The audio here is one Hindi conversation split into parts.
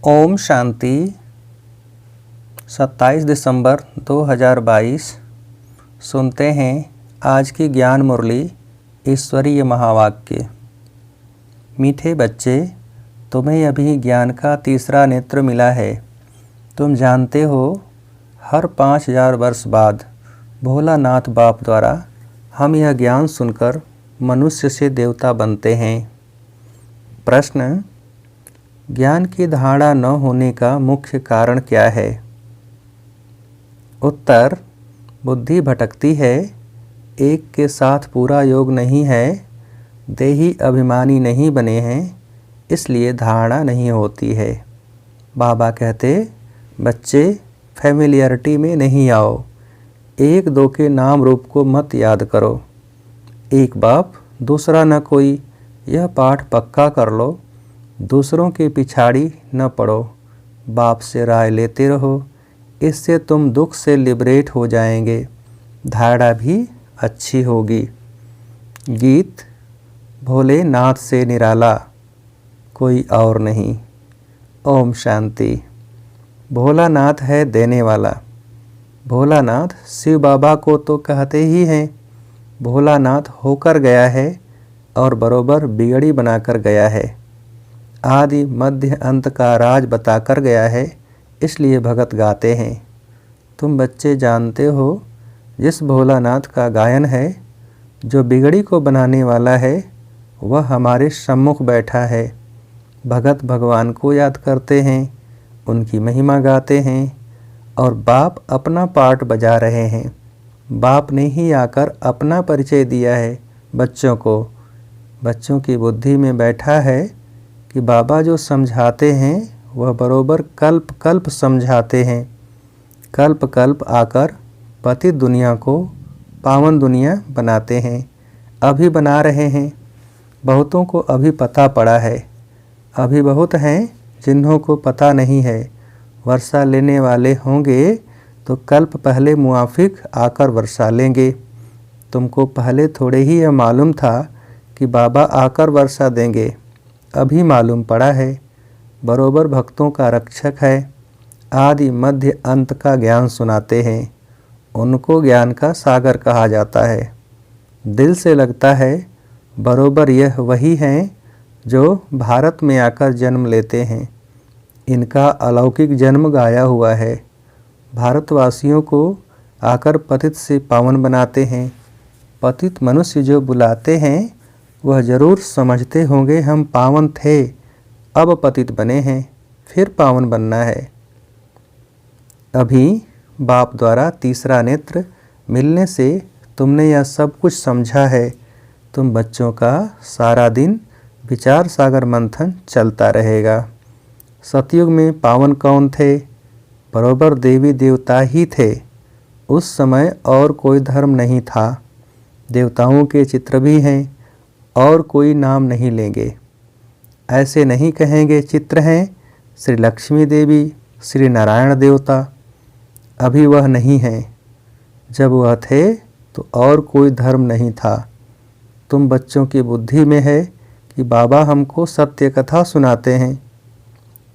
ओम शांति। 27 दिसंबर 2022। सुनते हैं आज की ज्ञान मुरली ईश्वरीय महावाक्य। मीठे बच्चे, तुम्हें अभी ज्ञान का तीसरा नेत्र मिला है। तुम जानते हो, हर 5000 वर्ष बाद भोलानाथ बाप द्वारा हम यह ज्ञान सुनकर मनुष्य से देवता बनते हैं। प्रश्न: ज्ञान की धारणा न होने का मुख्य कारण क्या है? उत्तर: बुद्धि भटकती है, एक के साथ पूरा योग नहीं है, देही अभिमानी नहीं बने हैं, इसलिए धारणा नहीं होती है। बाबा कहते, बच्चे फैमिलियरिटी में नहीं आओ, एक दो के नाम रूप को मत याद करो। एक बाप दूसरा न कोई, यह पाठ पक्का कर लो। दूसरों के पिछाड़ी न पड़ो, बाप से राय लेते रहो, इससे तुम दुख से लिबरेट हो जाएंगे, धारणा भी अच्छी होगी। गीत: भोलेनाथ से निराला कोई और नहीं। ओम शांति। भोलानाथ है देने वाला। भोलानाथ शिव बाबा को तो कहते ही हैं। भोलानाथ होकर गया है और बरोबर बिगड़ी बनाकर गया है। आदि मध्य अंत का राज बताकर गया है, इसलिए भगत गाते हैं। तुम बच्चे जानते हो, जिस भोलानाथ का गायन है, जो बिगड़ी को बनाने वाला है, वह हमारे सम्मुख बैठा है। भगत भगवान को याद करते हैं, उनकी महिमा गाते हैं और बाप अपना पार्ट बजा रहे हैं। बाप ने ही आकर अपना परिचय दिया है बच्चों को। बच्चों की बुद्धि में बैठा है कि बाबा जो समझाते हैं वह बरोबर कल्प कल्प समझाते हैं। कल्प कल्प आकर पतित दुनिया को पावन दुनिया बनाते हैं, अभी बना रहे हैं। बहुतों को अभी पता पड़ा है, अभी बहुत हैं जिन्हों को पता नहीं है। वर्षा लेने वाले होंगे तो कल्प पहले मुआफिक आकर वर्षा लेंगे। तुमको पहले थोड़े ही यह मालूम था कि बाबा आकर वर्षा देंगे, अभी मालूम पड़ा है। बरोबर भक्तों का रक्षक है, आदि मध्य अंत का ज्ञान सुनाते हैं। उनको ज्ञान का सागर कहा जाता है। दिल से लगता है बरोबर यह वही हैं जो भारत में आकर जन्म लेते हैं। इनका अलौकिक जन्म गाया हुआ है। भारतवासियों को आकर पतित से पावन बनाते हैं। पतित मनुष्य जो बुलाते हैं वह जरूर समझते होंगे हम पावन थे, अब पतित बने हैं, फिर पावन बनना है। अभी बाप द्वारा तीसरा नेत्र मिलने से तुमने यह सब कुछ समझा है। तुम बच्चों का सारा दिन विचार सागर मंथन चलता रहेगा। सतयुग में पावन कौन थे? बरोबर देवी देवता ही थे। उस समय और कोई धर्म नहीं था। देवताओं के चित्र भी हैं और कोई नाम नहीं लेंगे। ऐसे नहीं कहेंगे चित्र हैं श्री लक्ष्मी देवी, श्री नारायण देवता। अभी वह नहीं है। जब वह थे तो और कोई धर्म नहीं था। तुम बच्चों की बुद्धि में है कि बाबा हमको सत्य कथा सुनाते हैं,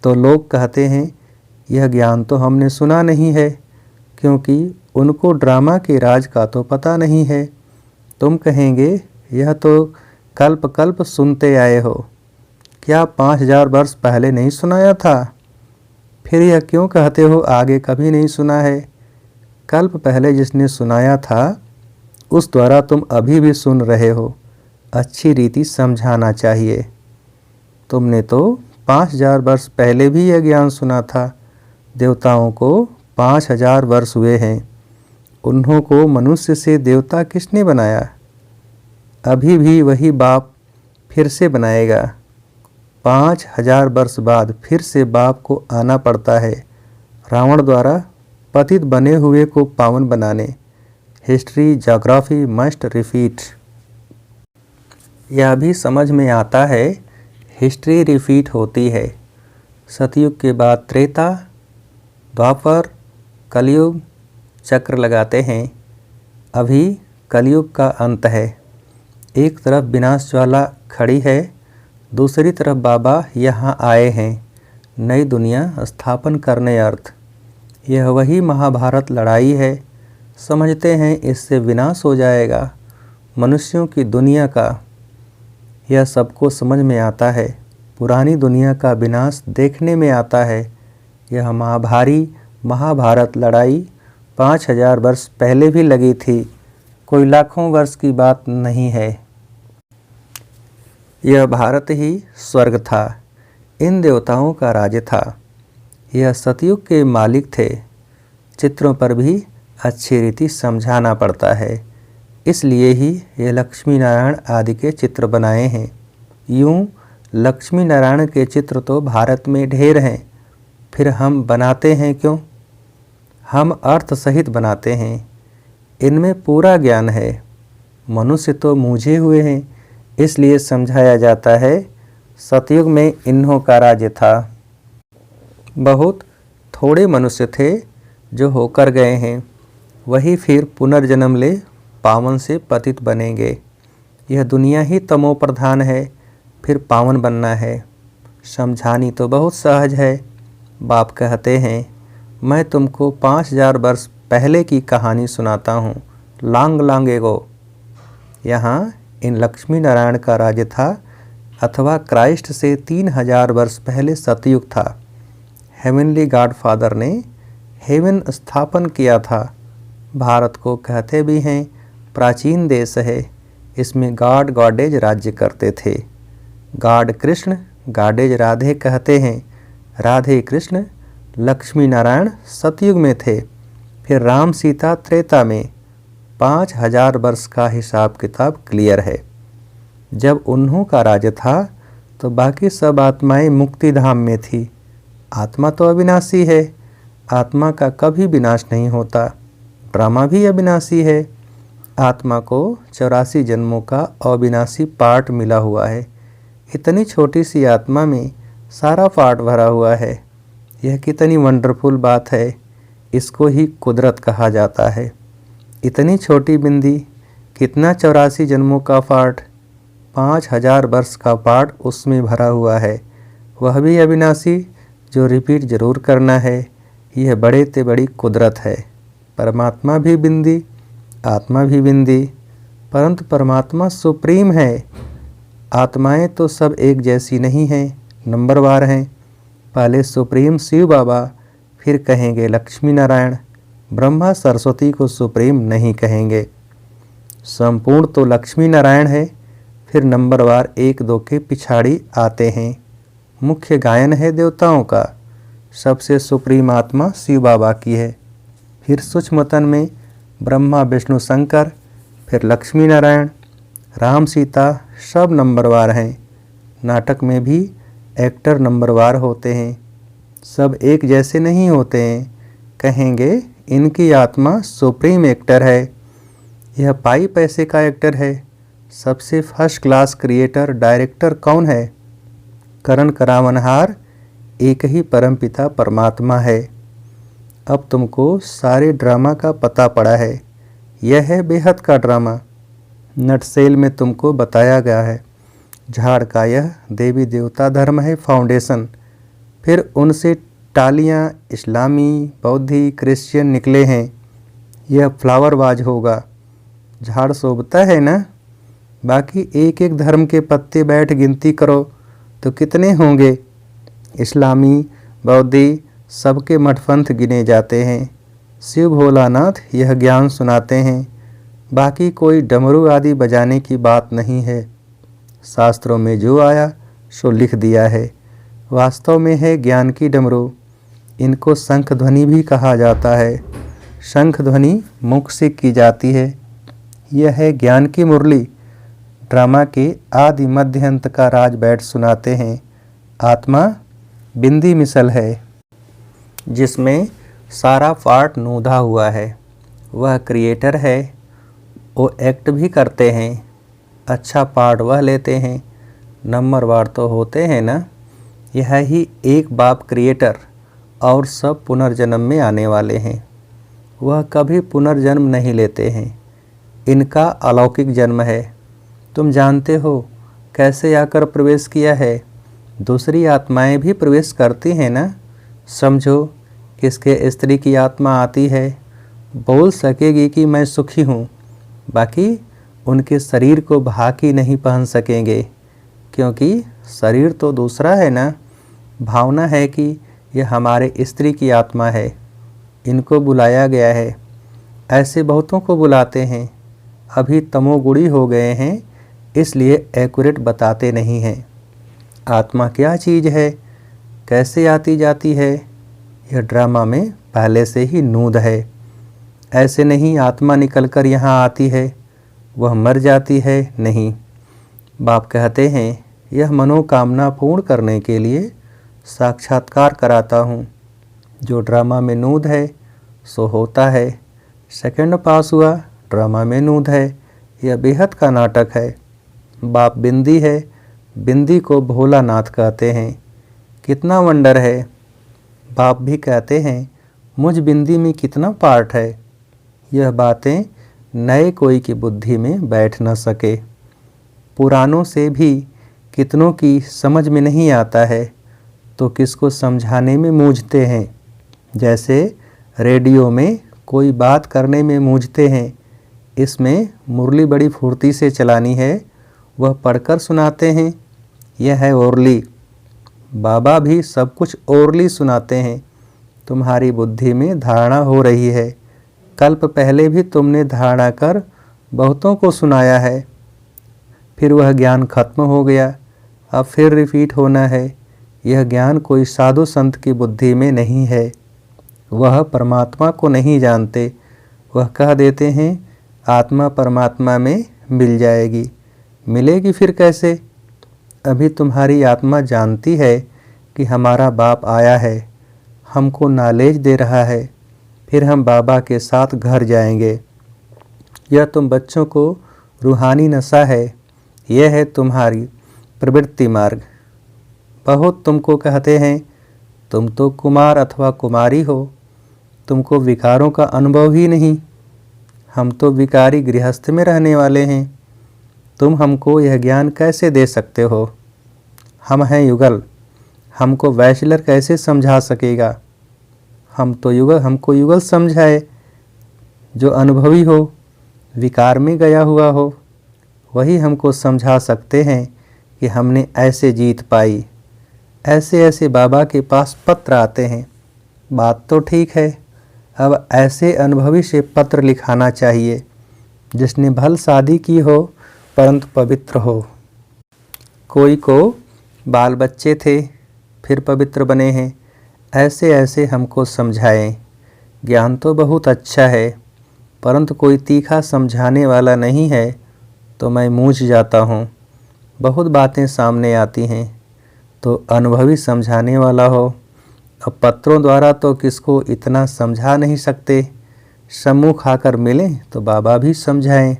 तो लोग कहते हैं यह ज्ञान तो हमने सुना नहीं है, क्योंकि उनको ड्रामा के राज का तो पता नहीं है। तुम कहेंगे यह तो कल्प कल्प सुनते आए हो, क्या 5000 वर्ष पहले नहीं सुनाया था? फिर यह क्यों कहते हो आगे कभी नहीं सुना है? कल्प पहले जिसने सुनाया था उस द्वारा तुम अभी भी सुन रहे हो। अच्छी रीति समझाना चाहिए। तुमने तो 5000 वर्ष पहले भी यह ज्ञान सुना था। देवताओं को 5000 वर्ष हुए हैं। उन्हों को मनुष्य से देवता किसने बनाया? अभी भी वही बाप फिर से बनाएगा। 5000 वर्ष बाद फिर से बाप को आना पड़ता है, रावण द्वारा पतित बने हुए को पावन बनाने। History geography must repeat. यह भी समझ में आता है, हिस्ट्री रिपीट होती है। सतयुग के बाद त्रेता, द्वापर, कलयुग चक्र लगाते हैं। अभी कलयुग का अंत है। एक तरफ विनाश ज्वाला खड़ी है, दूसरी तरफ बाबा यहाँ आए हैं। नई दुनिया स्थापन करने अर्थ। यह वही महाभारत लड़ाई है। समझते हैं इससे विनाश हो जाएगा मनुष्यों की दुनिया का। यह सबको समझ में आता है। पुरानी दुनिया का विनाश देखने में आता है। यह महाभारत लड़ाई 5000 वर्ष पहले भी लगी थी, कोई लाखों वर्ष की बात नहीं है। यह भारत ही स्वर्ग था, इन देवताओं का राज्य था। यह सतयुग के मालिक थे। चित्रों पर भी अच्छी रीति समझाना पड़ता है, इसलिए ही ये लक्ष्मी नारायण आदि के चित्र बनाए हैं। यूँ लक्ष्मी नारायण के चित्र तो भारत में ढेर हैं, फिर हम बनाते हैं क्यों? हम अर्थ सहित बनाते हैं। इनमें पूरा ज्ञान है। मनुष्य तो मूझे हुए हैं, इसलिए समझाया जाता है सतयुग में इन्हों का राज्य था। बहुत थोड़े मनुष्य थे जो होकर गए हैं, वही फिर पुनर्जन्म ले पावन से पतित बनेंगे। यह दुनिया ही तमो प्रधान है, फिर पावन बनना है। समझानी तो बहुत सहज है। बाप कहते हैं, मैं तुमको 5000 वर्ष पहले की कहानी सुनाता हूँ, लांग लांग एगो। यहाँ इन लक्ष्मी नारायण का राज्य था, अथवा क्राइस्ट से 3000 वर्ष पहले सतयुग था। हेवनली गॉड फादर ने हेवन स्थापन किया था। भारत को कहते भी हैं प्राचीन देश है। इसमें गॉड गॉडेज राज्य करते थे। गॉड कृष्ण, गॉडेज राधे कहते हैं। राधे कृष्ण लक्ष्मी नारायण सतयुग में थे। फिर राम सीता त्रेता में। 5000 वर्ष का हिसाब किताब क्लियर है। जब उन्हों का राज्य था तो बाकी सब आत्माएं मुक्ति धाम में थी। आत्मा तो अविनाशी है, आत्मा का कभी विनाश नहीं होता। ड्रामा भी अविनाशी है। आत्मा को 84 जन्मों का अविनाशी पार्ट मिला हुआ है। इतनी छोटी सी आत्मा में सारा पार्ट भरा हुआ है। यह कितनी वंडरफुल बात है। इसको ही कुदरत कहा जाता है। इतनी छोटी बिंदी, कितना 84 जन्मों का पार्ट, 5000 वर्ष का पार्ट उसमें भरा हुआ है। वह भी अविनाशी, जो रिपीट जरूर करना है। यह बड़े ते बड़ी कुदरत है। परमात्मा भी बिंदी, आत्मा भी बिंदी, परंतु परमात्मा सुप्रीम है। आत्माएं तो सब एक जैसी नहीं हैं, नंबरवार हैं। पहले सुप्रीम शिव बाबा, फिर कहेंगे लक्ष्मी नारायण। ब्रह्मा सरस्वती को सुप्रीम नहीं कहेंगे। संपूर्ण तो लक्ष्मी नारायण है, फिर नंबरवार 1-2 के पिछाड़ी आते हैं। मुख्य गायन है देवताओं का। सबसे सुप्रीम आत्मा शिव बाबा की है। फिर सूक्ष्मतन में ब्रह्मा विष्णु शंकर, फिर लक्ष्मी नारायण, राम सीता सब नंबरवार हैं। नाटक में भी एक्टर नंबरवार होते हैं। सब एक जैसे नहीं होते हैं। कहेंगे इनकी आत्मा सुप्रीम एक्टर है। यह पाई पैसे का एक्टर है। सबसे फर्स्ट क्लास क्रिएटर डायरेक्टर कौन है? करण करावनहार एक ही परमपिता परमात्मा है। अब तुमको सारे ड्रामा का पता पड़ा है। यह है बेहद का ड्रामा। नटसेल में तुमको बताया गया है। झाड़ का यह देवी देवता धर्म है फाउंडेशन। फिर उनसे टालियाँ इस्लामी, बौद्धि, क्रिश्चियन निकले हैं। यह फ्लावर वाज होगा। झाड़ शोभता है ना? बाकी एक एक धर्म के पत्ते बैठ गिनती करो तो कितने होंगे? इस्लामी, बौद्धि सबके मठपंथ गिने जाते हैं। शिव भोलानाथ यह ज्ञान सुनाते हैं। बाकी कोई डमरू आदि बजाने की बात नहीं है। शास्त्रों में जो आया सो लिख दिया है। वास्तव में है ज्ञान की डमरू। इनको शंख ध्वनि भी कहा जाता है। शंख ध्वनि मुख से की जाती है। यह है ज्ञान की मुरली। ड्रामा के आदि मध्य अंत का राज बैठ सुनाते हैं। आत्मा बिंदी मिसल है, जिसमें सारा पार्ट नूधा हुआ है। वह क्रिएटर है। वो एक्ट भी करते हैं। अच्छा पार्ट वह लेते हैं। नंबरवार तो होते हैं ना। यह ही एक बाप क्रिएटर, और सब पुनर्जन्म में आने वाले हैं। वह कभी पुनर्जन्म नहीं लेते हैं। इनका अलौकिक जन्म है। तुम जानते हो कैसे आकर प्रवेश किया है? दूसरी आत्माएं भी प्रवेश करती हैं ना। समझो, किसके स्त्री की आत्मा आती है, बोल सकेगी कि मैं सुखी हूँ, बाकी उनके शरीर को भाकी नहीं पहन सकेंगे, क्योंकि शरीर तो दूसरा है ना। भावना है कि यह हमारे स्त्री की आत्मा है, इनको बुलाया गया है। ऐसे बहुतों को बुलाते हैं। अभी तमोगुणी हो गए हैं, इसलिए एक्यूरेट बताते नहीं हैं। आत्मा क्या चीज़ है, कैसे आती जाती है, यह ड्रामा में पहले से ही नूद है। ऐसे नहीं आत्मा निकलकर यहाँ आती है, वह मर जाती है, नहीं। बाप कहते हैं यह मनोकामना पूर्ण करने के लिए साक्षात्कार कराता हूँ। जो ड्रामा में नूद है सो होता है। सेकंड पास हुआ, ड्रामा में नूद है, यह बेहद का नाटक है। बाप बिंदी है, बिंदी को भोलानाथ कहते हैं। कितना वंडर है। बाप भी कहते हैं मुझ बिंदी में कितना पार्ट है। यह बातें नए कोई की बुद्धि में बैठ न सके। पुरानों से भी कितनों की समझ में नहीं आता है, तो किसको समझाने में मूझते हैं। जैसे रेडियो में कोई बात करने में मूझते हैं, इसमें मुरली बड़ी फुर्ती से चलानी है, वह पढ़कर सुनाते हैं। यह है ओरली। बाबा भी सब कुछ ओरली सुनाते हैं। तुम्हारी बुद्धि में धारणा हो रही है। कल्प पहले भी तुमने धारणा कर बहुतों को सुनाया है, फिर वह ज्ञान खत्म हो गया, अब फिर रिपीट होना है। यह ज्ञान कोई साधु संत की बुद्धि में नहीं है। वह परमात्मा को नहीं जानते। वह कह देते हैं आत्मा परमात्मा में मिल जाएगी। मिलेगी फिर कैसे? अभी तुम्हारी आत्मा जानती है कि हमारा बाप आया है, हमको नॉलेज दे रहा है, फिर हम बाबा के साथ घर जाएंगे। यह तुम बच्चों को रूहानी नशा है। यह है तुम्हारी प्रवृत्ति मार्ग। बहुत तुमको कहते हैं तुम तो कुमार अथवा कुमारी हो, तुमको विकारों का अनुभव ही नहीं। हम तो विकारी गृहस्थ में रहने वाले हैं, तुम हमको यह ज्ञान कैसे दे सकते हो? हम हैं युगल, हमको बैचलर कैसे समझा सकेगा? हमको युगल समझाए। जो अनुभवी हो, विकार में गया हुआ हो, वही हमको समझा सकते हैं कि हमने ऐसे जीत पाई। ऐसे ऐसे बाबा के पास पत्र आते हैं। बात तो ठीक है, अब ऐसे अनुभवी से पत्र लिखाना चाहिए जिसने भल शादी की हो परंतु पवित्र हो। कोई को बाल बच्चे थे फिर पवित्र बने हैं। ऐसे ऐसे हमको समझाएं। ज्ञान तो बहुत अच्छा है, परंतु कोई तीखा समझाने वाला नहीं है तो मैं मूझ जाता हूँ। बहुत बातें सामने आती हैं तो अनुभवी समझाने वाला हो। अब पत्रों द्वारा तो किसको इतना समझा नहीं सकते। सम्मुख आकर मिलें तो बाबा भी समझाएं।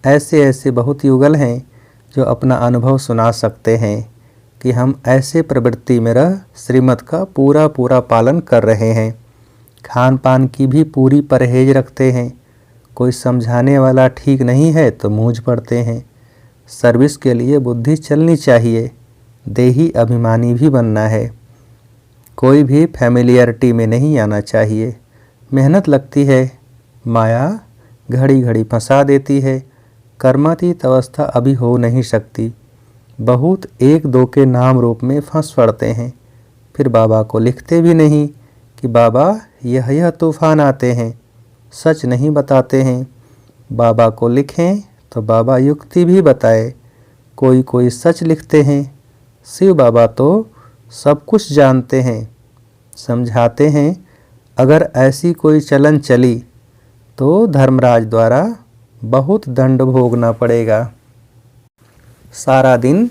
ऐसे ऐसे बहुत युगल हैं जो अपना अनुभव सुना सकते हैं कि हम ऐसे प्रवृत्ति में रह श्रीमत का पूरा पूरा पालन कर रहे हैं। खान पान की भी पूरी परहेज रखते हैं। कोई समझाने वाला ठीक नहीं है तो मूझ पड़ते हैं। सर्विस के लिए बुद्धि चलनी चाहिए, देही अभिमानी भी बनना है। कोई भी फैमिलियरिटी में नहीं आना चाहिए। मेहनत लगती है, माया घड़ी घड़ी फंसा देती है। कर्मातीत अवस्था अभी हो नहीं सकती। बहुत एक दो के नाम रूप में फंस पड़ते हैं, फिर बाबा को लिखते भी नहीं कि बाबा यह तूफान आते हैं, सच नहीं बताते हैं। बाबा को लिखें तो बाबा युक्ति भी बताए। कोई कोई सच लिखते हैं। शिव बाबा तो सब कुछ जानते हैं, समझाते हैं। अगर ऐसी कोई चलन चली तो धर्मराज द्वारा बहुत दंड भोगना पड़ेगा। सारा दिन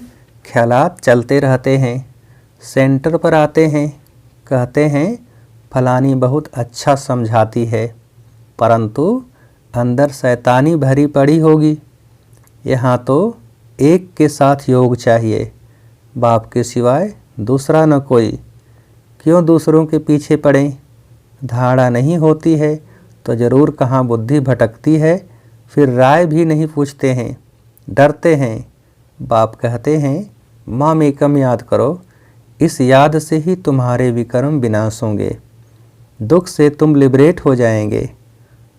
ख्यालात चलते रहते हैं। सेंटर पर आते हैं, कहते हैं फलानी बहुत अच्छा समझाती है, परंतु अंदर शैतानी भरी पड़ी होगी। यहाँ तो एक के साथ योग चाहिए, बाप के सिवाय दूसरा न कोई। क्यों दूसरों के पीछे पड़ें? धारणा नहीं होती है तो ज़रूर कहाँ बुद्धि भटकती है, फिर राय भी नहीं पूछते हैं, डरते हैं। बाप कहते हैं माम एकम याद करो, इस याद से ही तुम्हारे विकर्म विनाश होंगे। दुख से तुम लिबरेट हो जाएंगे।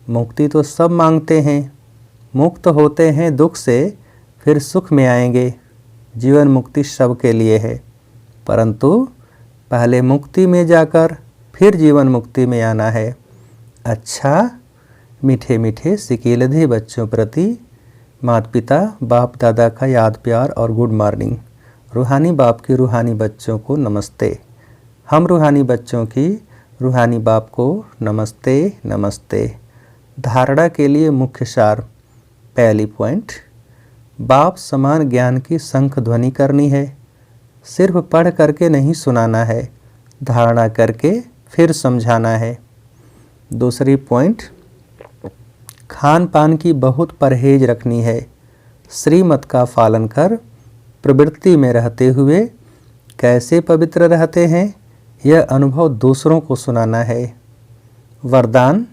मुक्ति तो सब मांगते हैं, मुक्त होते हैं दुख से, फिर सुख में आएंगे। जीवन मुक्ति सबके लिए है, परंतु पहले मुक्ति में जाकर फिर जीवन मुक्ति में आना है। अच्छा, मीठे मीठे सिकीलधे बच्चों प्रति माता पिता बाप दादा का याद प्यार और गुड मॉर्निंग। रूहानी बाप के रूहानी बच्चों को नमस्ते। हम रूहानी बच्चों की रूहानी बाप को नमस्ते नमस्ते। धारणा के लिए मुख्य सार। पहली पॉइंट, बाप समान ज्ञान की शंख ध्वनि करनी है। सिर्फ पढ़ करके नहीं सुनाना है, धारणा करके फिर समझाना है। दूसरी पॉइंट, खान पान की बहुत परहेज रखनी है। श्रीमत का पालन कर प्रवृत्ति में रहते हुए कैसे पवित्र रहते हैं, यह अनुभव दूसरों को सुनाना है। वरदान,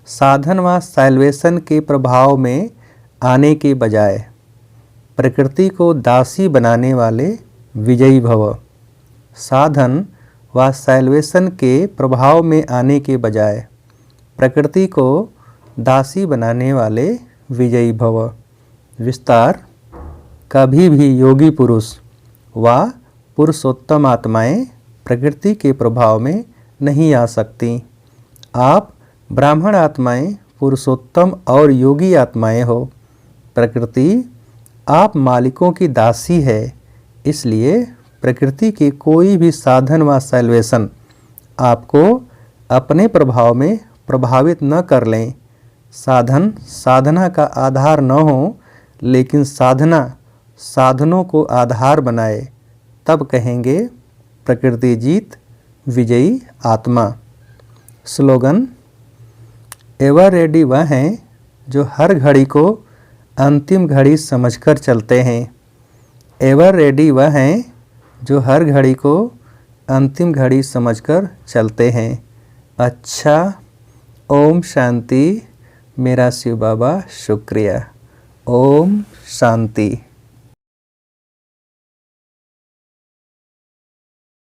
साधन व सैल्वेशन के प्रभाव में आने के बजाय प्रकृति को दासी बनाने वाले विजयी भव। साधन व सैल्वेशन के प्रभाव में आने के बजाय प्रकृति को दासी बनाने वाले विजयी भव। विस्तार, कभी भी योगी पुरुष व पुरुषोत्तम आत्माएं प्रकृति के प्रभाव में नहीं आ सकती। आप ब्राह्मण आत्माएं पुरुषोत्तम और योगी आत्माएं हो। प्रकृति आप मालिकों की दासी है, इसलिए प्रकृति के कोई भी साधन व सैल्वेशन आपको अपने प्रभाव में प्रभावित न कर लें। साधन साधना का आधार न हो, लेकिन साधना साधनों को आधार बनाए, तब कहेंगे प्रकृति जीत विजयी आत्मा। स्लोगन, एवर रेडी वह हैं जो हर घड़ी को अंतिम घड़ी समझकर चलते हैं। एवर रेडी वह हैं जो हर घड़ी को अंतिम घड़ी समझकर चलते हैं। अच्छा, ओम शांति। मेरा शिव बाबा शुक्रिया। ओम शांति।